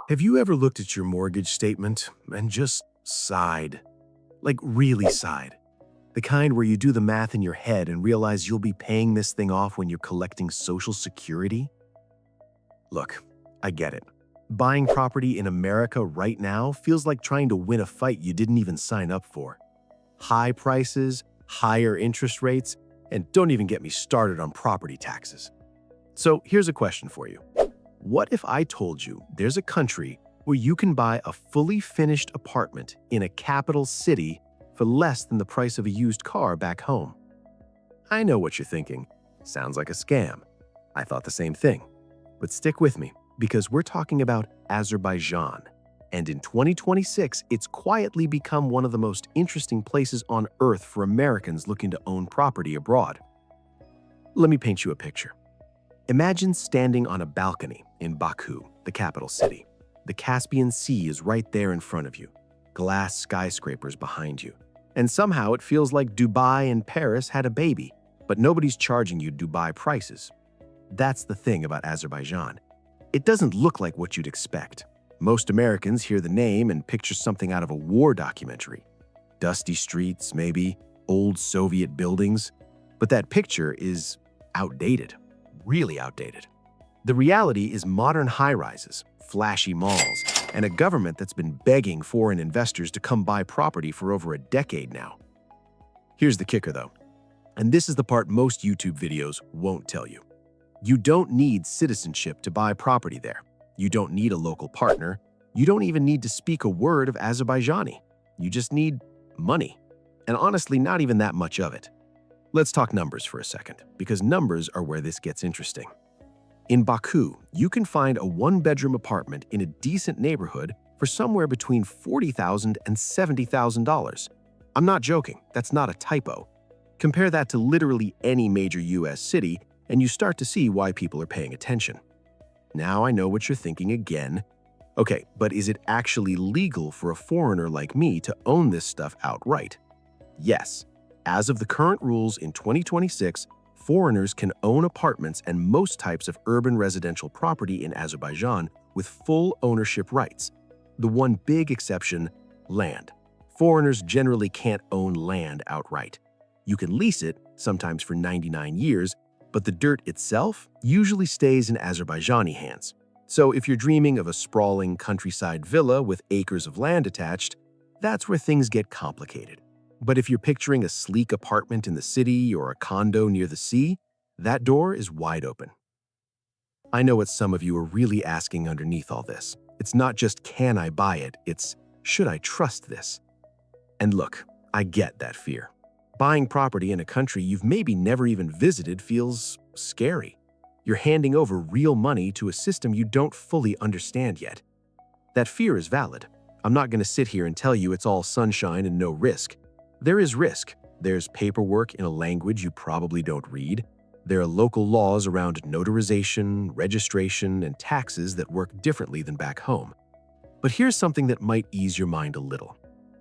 Have you ever looked at your mortgage statement and just sighed? Like really sighed? The kind where you do the math in your head and realize you'll be paying this thing off when you're collecting Social Security? Look, I get it. Buying property in America right now feels like trying to win a fight you didn't even sign up for. High prices, higher interest rates, and don't even get me started on property taxes. So here's a question for you. What if I told you there's a country where you can buy a fully finished apartment in a capital city for less than the price of a used car back home? I know what you're thinking. Sounds like a scam. I thought the same thing. But stick with me, because we're talking about Azerbaijan. And in 2026, it's quietly become one of the most interesting places on earth for Americans looking to own property abroad. Let me paint you a picture. Imagine standing on a balcony in Baku, the capital city. The Caspian Sea is right there in front of you, glass skyscrapers behind you. And somehow it feels like Dubai and Paris had a baby, but nobody's charging you Dubai prices. That's the thing about Azerbaijan. It doesn't look like what you'd expect. Most Americans hear the name and picture something out of a war documentary. Dusty streets, maybe, old Soviet buildings. But that picture is outdated. Really outdated. The reality is modern high-rises, flashy malls, and a government that's been begging foreign investors to come buy property for over a decade now. Here's the kicker though, and this is the part most YouTube videos won't tell you. You don't need citizenship to buy property there. You don't need a local partner. You don't even need to speak a word of Azerbaijani. You just need money. And honestly, not even that much of it. Let's talk numbers for a second, because numbers are where this gets interesting. In Baku, you can find a one-bedroom apartment in a decent neighborhood for somewhere between $40,000 and $70,000. I'm not joking, that's not a typo. Compare that to literally any major US city, and you start to see why people are paying attention. Now I know what you're thinking again. Okay, but is it actually legal for a foreigner like me to own this stuff outright? Yes. As of the current rules in 2026, foreigners can own apartments and most types of urban residential property in Azerbaijan with full ownership rights. The one big exception, land. Foreigners generally can't own land outright. You can lease it, sometimes for 99 years, but the dirt itself usually stays in Azerbaijani hands. So if you're dreaming of a sprawling countryside villa with acres of land attached, that's where things get complicated. But if you're picturing a sleek apartment in the city or a condo near the sea, that door is wide open. I know what some of you are really asking underneath all this. It's not just can I buy it, it's should I trust this? And look, I get that fear. Buying property in a country you've maybe never even visited feels scary. You're handing over real money to a system you don't fully understand yet. That fear is valid. I'm not going to sit here and tell you it's all sunshine and no risk. There is risk. There's paperwork in a language you probably don't read. There are local laws around notarization, registration, and taxes that work differently than back home. But here's something that might ease your mind a little.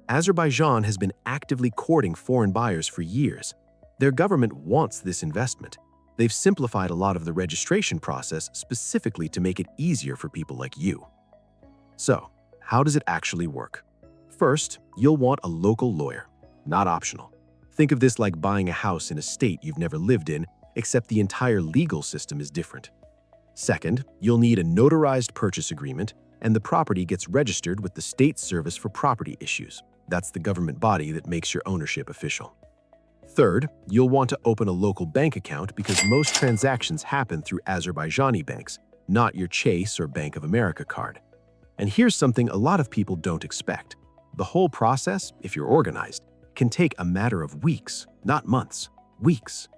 Azerbaijan has been actively courting foreign buyers for years. Their government wants this investment. They've simplified a lot of the registration process specifically to make it easier for people like you. So, how does it actually work? First, you'll want a local lawyer. Not optional. Think of this like buying a house in a state you've never lived in, except the entire legal system is different. Second, you'll need a notarized purchase agreement, and the property gets registered with the State Service for Property Issues. That's the government body that makes your ownership official. Third, you'll want to open a local bank account because most transactions happen through Azerbaijani banks, not your Chase or Bank of America card. And here's something a lot of people don't expect. The whole process, if you're organized, can take a matter of weeks, not months, weeks.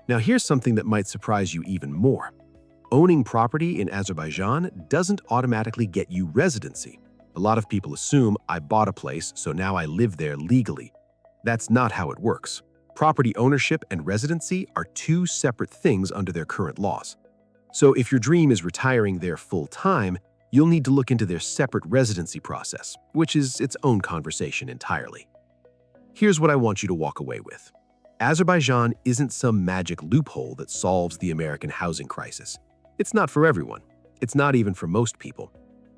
Now here's something that might surprise you even more. Owning property in Azerbaijan doesn't automatically get you residency. A lot of people assume I bought a place, so now I live there legally. That's not how it works. Property ownership and residency are two separate things under their current laws. So if your dream is retiring there full-time, you'll need to look into their separate residency process, which is its own conversation entirely. Here's what I want you to walk away with. Azerbaijan isn't some magic loophole that solves the American housing crisis. It's not for everyone. It's not even for most people.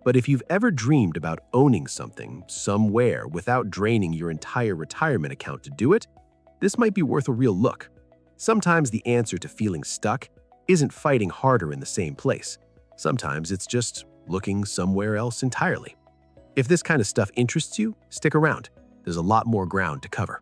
But if you've ever dreamed about owning something somewhere without draining your entire retirement account to do it, this might be worth a real look. Sometimes the answer to feeling stuck isn't fighting harder in the same place. Sometimes it's just looking somewhere else entirely. If this kind of stuff interests you, stick around. There's a lot more ground to cover.